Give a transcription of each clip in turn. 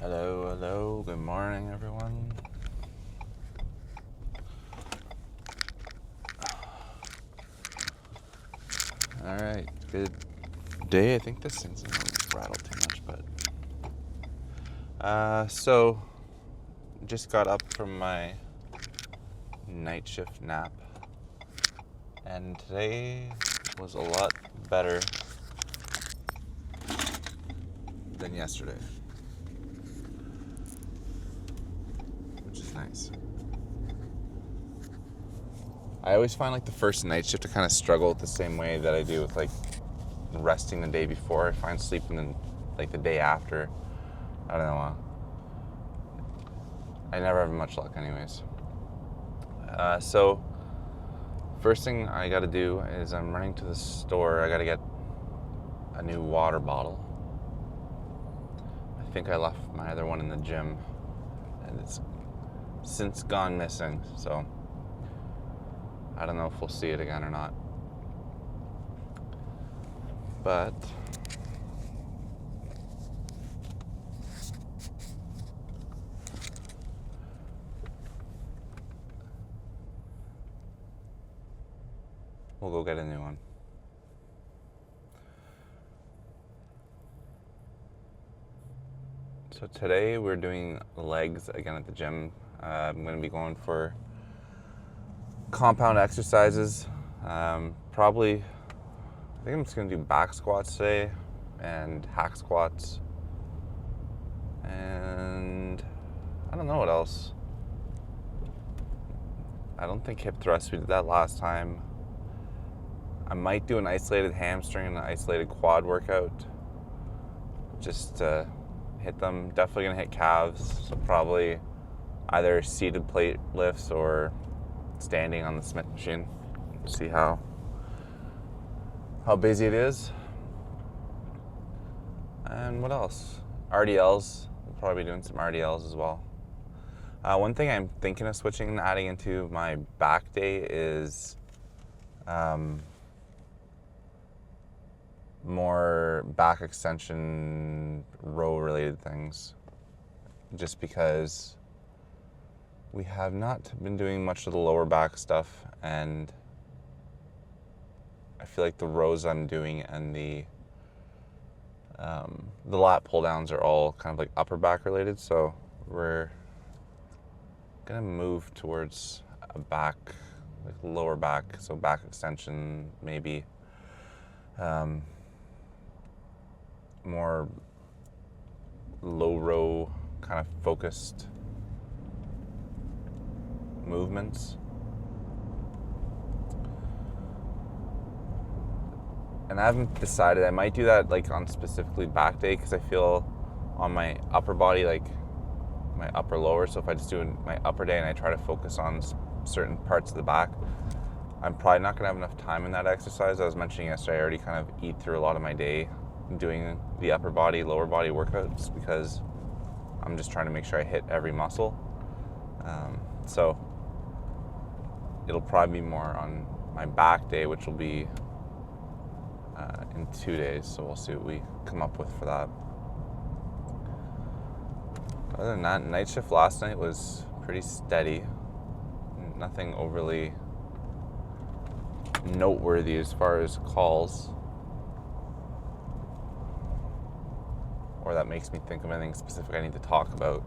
Hello, good morning everyone. Alright, good day. I think this thing's gonna rattle too much, but so just got up from my night shift nap, and today was a lot better than yesterday, which is nice. I always find like the first night shift to kind of struggle with the same way that I do with like resting the day before. I find sleeping the day after, I don't know, I never have much luck anyways. So first thing I gotta do is I'm running to the store. I gotta get a new water bottle. I think I left my other one in the gym and it's since gone missing, so I don't know if we'll see it again or not. But we'll go get a new one. So today we're doing legs again at the gym. I'm going to be going for compound exercises. Probably, I think I'm just going to do back squats today and hack squats. And I don't know what else. I don't think hip thrusts. We did that last time. I might do an isolated hamstring and an isolated quad workout. Just to hit them. Definitely going to hit calves. So probably either seated plate lifts or standing on the Smith machine. See how busy it is. And what else? RDLs. We'll probably be doing some RDLs as well. One thing I'm thinking of switching and adding into my back day is more back extension row related things, just because we have not been doing much of the lower back stuff, and I feel like the rows I'm doing and the lat pull downs are all kind of like upper back related, so we're gonna move towards a back, like lower back, so back extension, maybe more low row kind of focused movements. And I haven't decided. I might do that like on specifically back day, because I feel on my upper body, like my upper lower, so if I just do my upper day and I try to focus on certain parts of the back, I'm probably not going to have enough time in that exercise. I was mentioning yesterday, I already kind of eat through a lot of my day doing the upper body, lower body workouts, because I'm just trying to make sure I hit every muscle. So it'll probably be more on my back day, which will be in 2 days. So we'll see what we come up with for that. Other than that, night shift last night was pretty steady. Nothing overly noteworthy as far as calls, or that makes me think of anything specific I need to talk about.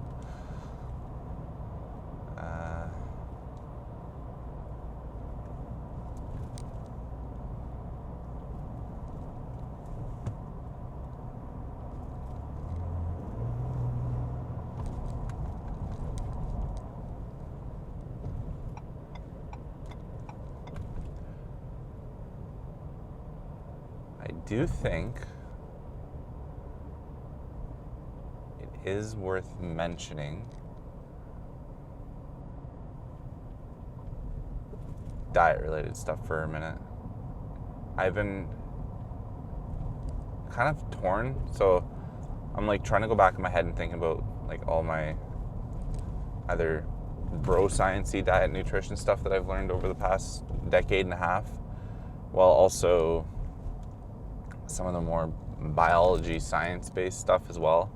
I do think it is worth mentioning diet related stuff for a minute. I've been kind of torn, so I'm like trying to go back in my head and think about like all my either bro science-y diet nutrition stuff that I've learned over the past decade and a half, while also some of the more biology science-based stuff as well.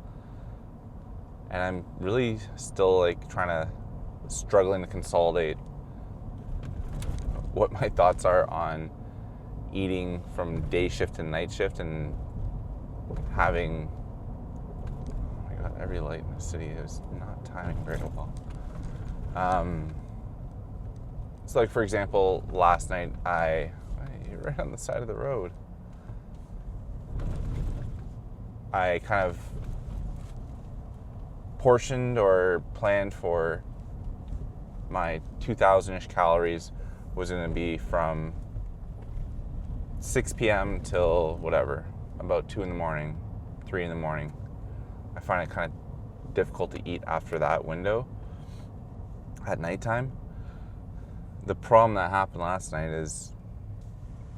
And I'm really still like struggling to consolidate what my thoughts are on eating from day shift to night shift and having, oh my god, every light in the city is not timing very well. So like for example, last night you're right on the side of the road. I kind of portioned or planned for my 2,000-ish calories was going to be from 6 p.m. till whatever, about 2 in the morning, 3 in the morning. I find it kind of difficult to eat after that window at nighttime. The problem that happened last night is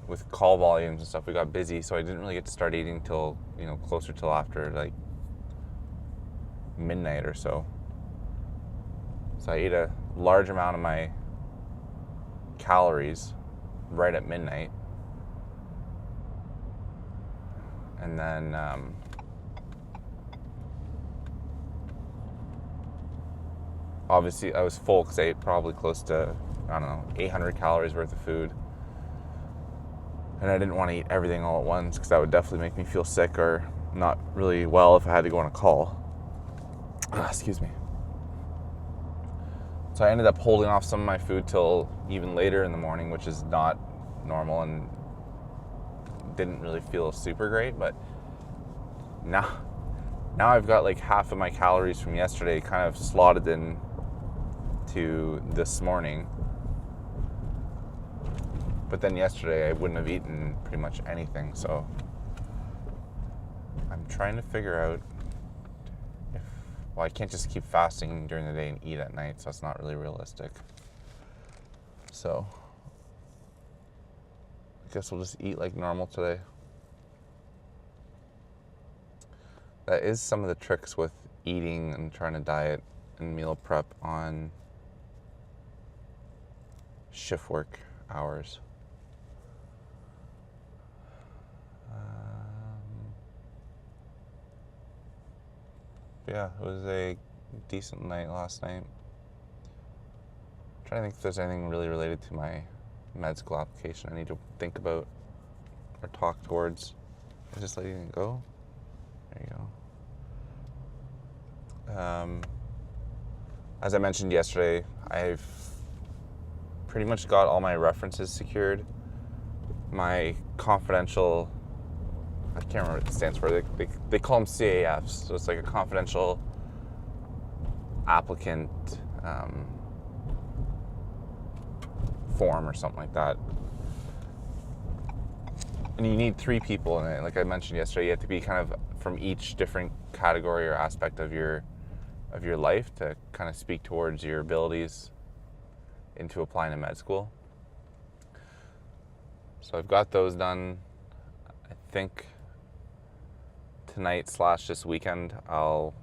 with call volumes and stuff, we got busy, so I didn't really get to start eating till, closer till after like midnight or so. So I ate a large amount of my calories right at midnight. And then obviously I was full because I ate probably close to, 800 calories worth of food. And I didn't want to eat everything all at once because that would definitely make me feel sick or not really well if I had to go on a call. Excuse me. So I ended up holding off some of my food till even later in the morning, which is not normal and didn't really feel super great. But now I've got like half of my calories from yesterday kind of slotted in to this morning. But then yesterday I wouldn't have eaten pretty much anything, so I'm trying to figure out I can't just keep fasting during the day and eat at night, so that's not really realistic. So I guess we'll just eat like normal today. That is some of the tricks with eating and trying to diet and meal prep on shift work hours. Yeah, it was a decent night last night. I'm trying to think if there's anything really related to my med school application I need to think about or talk towards. Is this letting it go? There you go. As I mentioned yesterday, I've pretty much got all my references secured. My confidential, I can't remember what it stands for. They call them CAFs, so it's like a confidential applicant form or something like that. And you need 3 people in it. Like I mentioned yesterday, you have to be kind of from each different category or aspect of your life to kind of speak towards your abilities into applying to med school. So I've got those done. I think tonight / this weekend I'll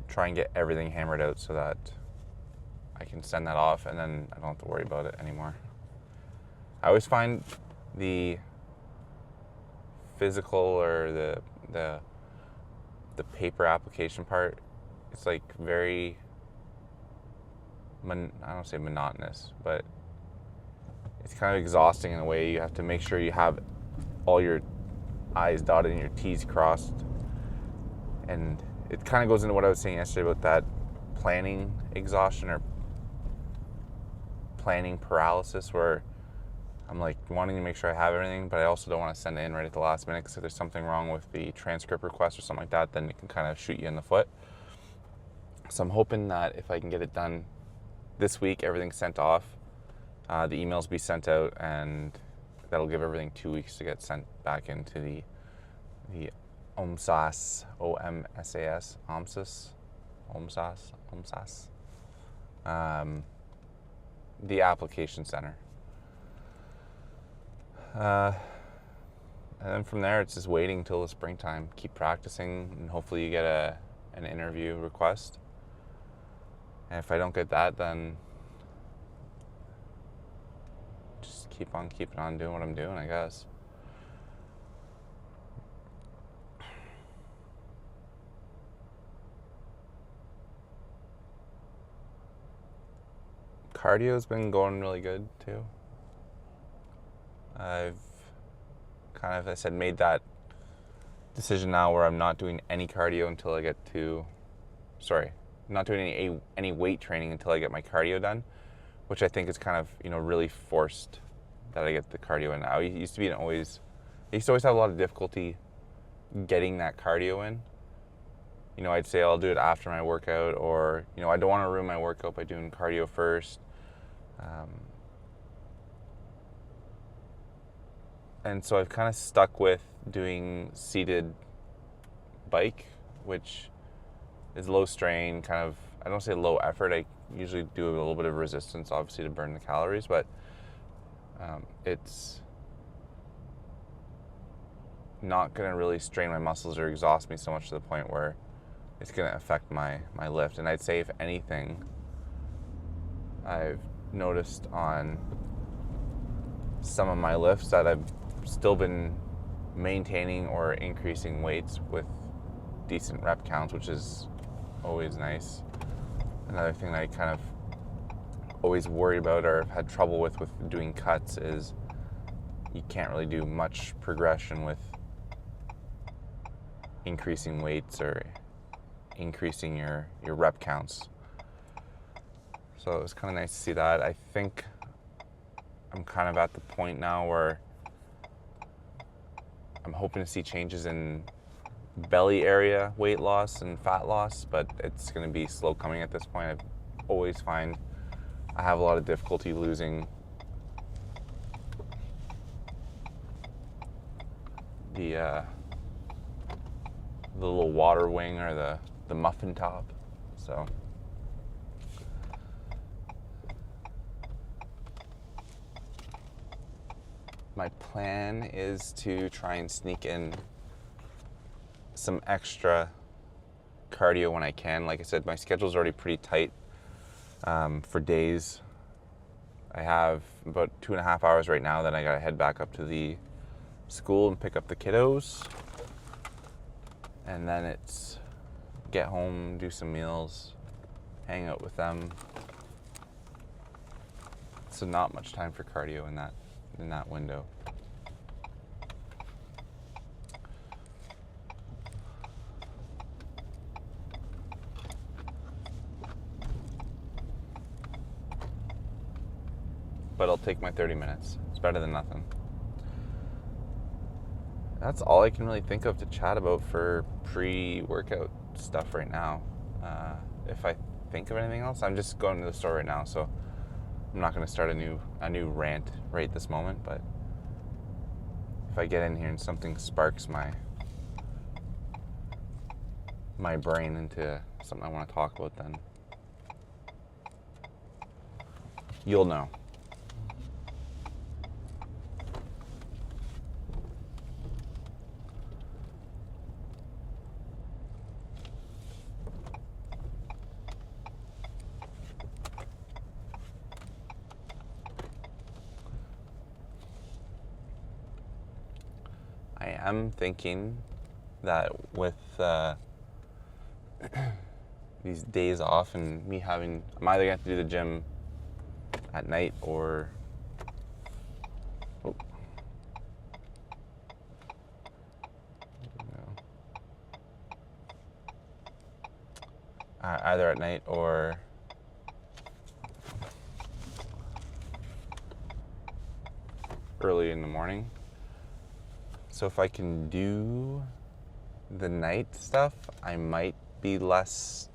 try and get everything hammered out so that I can send that off and then I don't have to worry about it anymore. I always find the physical or the paper application part, it's like very I don't say monotonous, but it's kind of exhausting in a way. You have to make sure you have all your I's dotted and your T's crossed. And it kind of goes into what I was saying yesterday about that planning exhaustion or planning paralysis, where I'm like wanting to make sure I have everything, but I also don't want to send it in right at the last minute because if there's something wrong with the transcript request or something like that, then it can kind of shoot you in the foot. So I'm hoping that if I can get it done this week, everything's sent off, the emails be sent out, and that'll give everything 2 weeks to get sent back into the OMSAS, OMSAS, the application center. And then from there, it's just waiting till the springtime. Keep practicing, and hopefully you get an interview request. And if I don't get that, then just keep on keeping on doing what I'm doing, I guess. Cardio's been going really good too. I've kind of, as I said, made that decision now where I'm not doing any cardio until I get to, not doing any weight training until I get my cardio done, which I think is kind of, really forced that I get the cardio in now. I used to always have a lot of difficulty getting that cardio in. I'd say I'll do it after my workout, or, I don't want to ruin my workout by doing cardio first. And so I've kind of stuck with doing seated bike, which is low strain, kind of, I don't say low effort. I usually do a little bit of resistance, obviously, to burn the calories, but it's not going to really strain my muscles or exhaust me so much to the point where it's going to affect my lift. And I'd say, if anything, I've noticed on some of my lifts that I've still been maintaining or increasing weights with decent rep counts, which is always nice. Another thing that I kind of always worry about or have had trouble with doing cuts is you can't really do much progression with increasing weights or increasing your rep counts. So it was kind of nice to see that. I think I'm kind of at the point now where I'm hoping to see changes in belly area weight loss and fat loss, but it's going to be slow coming at this point. I always find I have a lot of difficulty losing the little water wing or the muffin top. So my plan is to try and sneak in some extra cardio when I can. Like I said, my schedule's already pretty tight for days. I have about 2.5 hours right now, then I gotta head back up to the school and pick up the kiddos. And then it's get home, do some meals, hang out with them. So not much time for cardio in that window. But I'll take my 30 minutes. It's better than nothing. That's all I can really think of to chat about for pre-workout stuff right now. If I think of anything else, I'm just going to the store right now, so I'm not going to start a new rant right this moment. But if I get in here and something sparks my brain into something I want to talk about, then you'll know. I am thinking that with these days off and me I'm either going to have to do the gym at night or either at night or early in the morning. So if I can do the night stuff, I might be less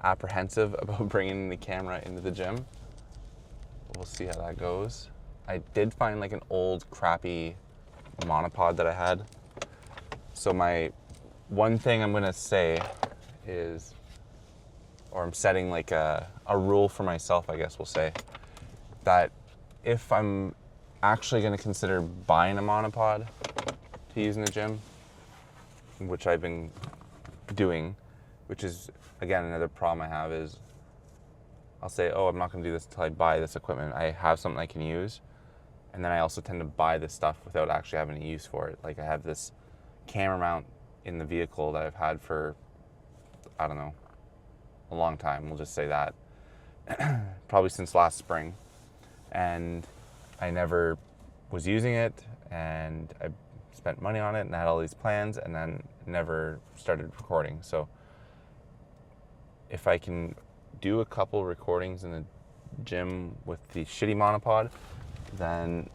apprehensive about bringing the camera into the gym. We'll see how that goes. I did find like an old crappy monopod that I had. So my one thing I'm gonna say is, or I'm setting like a rule for myself, I guess we'll say, that if I'm actually gonna consider buying a monopod to use in the gym, which I've been doing, which is, again, another problem I have is I'll say, oh, I'm not going to do this until I buy this equipment. I have something I can use, and then I also tend to buy this stuff without actually having a use for it. Like I have this camera mount in the vehicle that I've had for, I don't know, a long time, we'll just say that. probably since last spring, and I never was using it, and I spent money on it and had all these plans, and then never started recording. So if I can do a couple recordings in the gym with the shitty monopod, then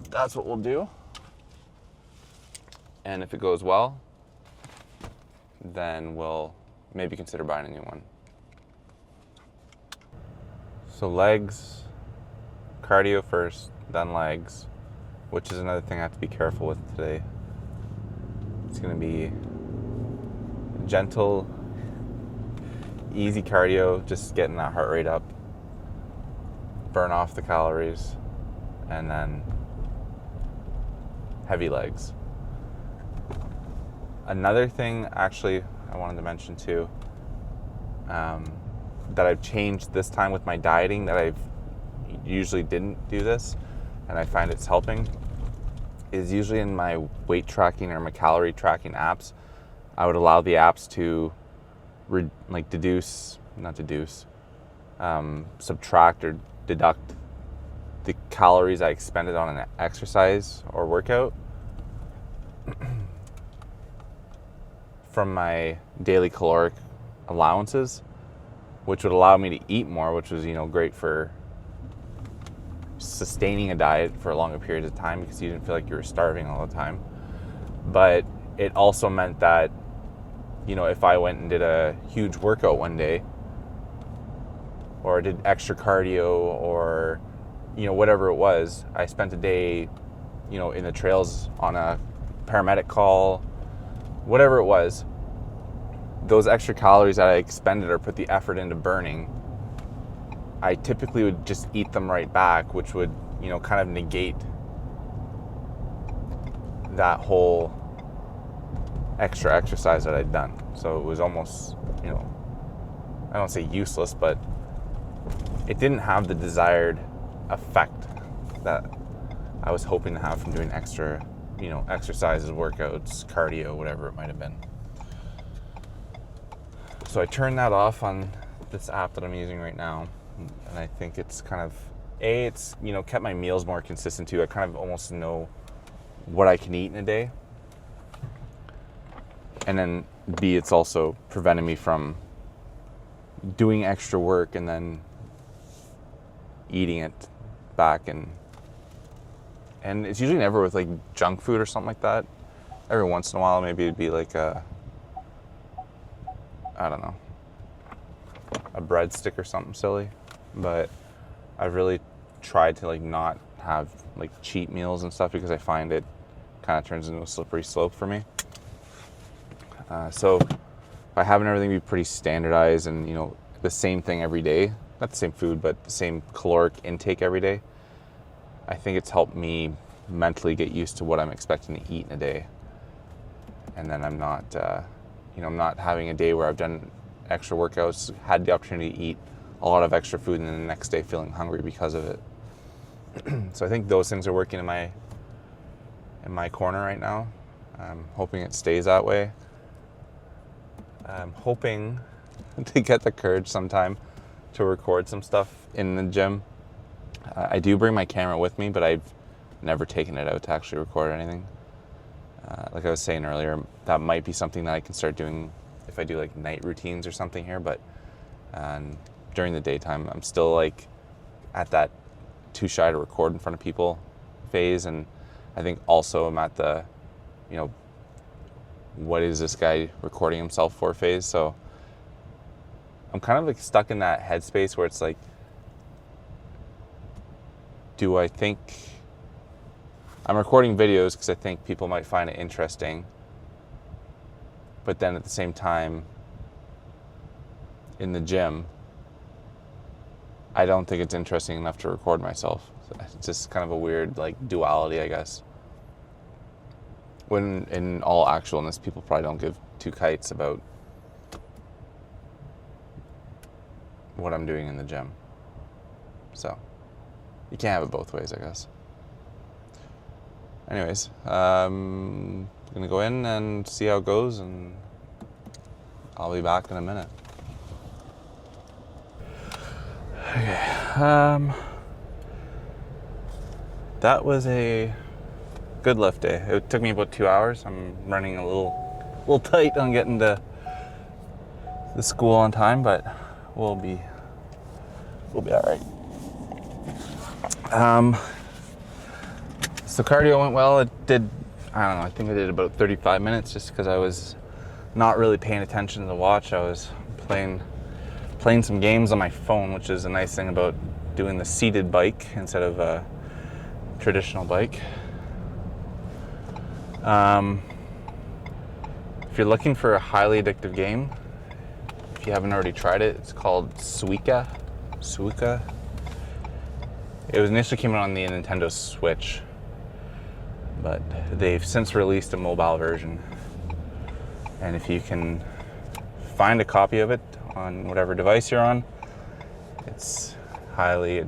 that's what we'll do. And if it goes well, then we'll maybe consider buying a new one. So legs, cardio first, then legs, which is another thing I have to be careful with today. It's going to be gentle, easy cardio, just getting that heart rate up, burn off the calories, and then heavy legs. Another thing actually I wanted to mention too, that I've changed this time with my dieting, that I've usually didn't do this, and I find it's helping, is usually in my weight tracking or my calorie tracking apps, I would allow the apps to subtract or deduct the calories I expended on an exercise or workout from my daily caloric allowances, which would allow me to eat more, which was, great for sustaining a diet for a longer period of time because you didn't feel like you were starving all the time. But it also meant that, if I went and did a huge workout one day, or did extra cardio, or, whatever it was, I spent a day, in the trails on a paramedic call, whatever it was, those extra calories that I expended or put the effort into burning, I typically would just eat them right back, which would, kind of negate that whole extra exercise that I'd done. So it was almost, I don't say useless, but it didn't have the desired effect that I was hoping to have from doing extra, exercises, workouts, cardio, whatever it might have been. So I turned that off on this app that I'm using right now, and I think it's kind of, it's, kept my meals more consistent too. I kind of almost know what I can eat in a day. And then B, it's also preventing me from doing extra work and then eating it back, and it's usually never with like junk food or something like that. Every once in a while, maybe it'd be like a breadstick or something silly. But I've really tried to not have cheat meals and stuff, because I find it kind of turns into a slippery slope for me. So by having everything be pretty standardized and, the same thing every day, not the same food, but the same caloric intake every day, I think it's helped me mentally get used to what I'm expecting to eat in a day. And then I'm not, I'm not having a day where I've done extra workouts, had the opportunity to eat a lot of extra food, and then the next day feeling hungry because of it. So I think those things are working in my corner right now. I'm hoping it stays that way. I'm hoping to get the courage sometime to record some stuff in the gym. I do bring my camera with me, but I've never taken it out to actually record anything. Like I was saying earlier, that might be something that I can start doing if I do night routines or something here, but during the daytime, I'm still at that too shy to record in front of people phase. And I think also I'm at the, what is this guy recording himself for phase. So I'm kind of stuck in that headspace where it's do I think I'm recording videos because I think people might find it interesting, but then at the same time in the gym, I don't think it's interesting enough to record myself. So it's just kind of a weird duality, I guess. When in all actualness, people probably don't give two kites about what I'm doing in the gym. So you can't have it both ways, I guess. Anyways, I'm gonna go in and see how it goes, and I'll be back in a minute. Okay. That was a good lift day. It took me about 2 hours. I'm running a little tight on getting to the school on time, but we'll be all right. So cardio went well. It did, I don't know, I think I did about 35 minutes just because I was not really paying attention to the watch. I was playing some games on my phone, which is a nice thing about doing the seated bike instead of a traditional bike. If you're looking for a highly addictive game, if you haven't already tried it, it's called Suika. It was initially came out on the Nintendo Switch, but they've since released a mobile version. And if you can find a copy of it on whatever device you're on, it's highly addictive.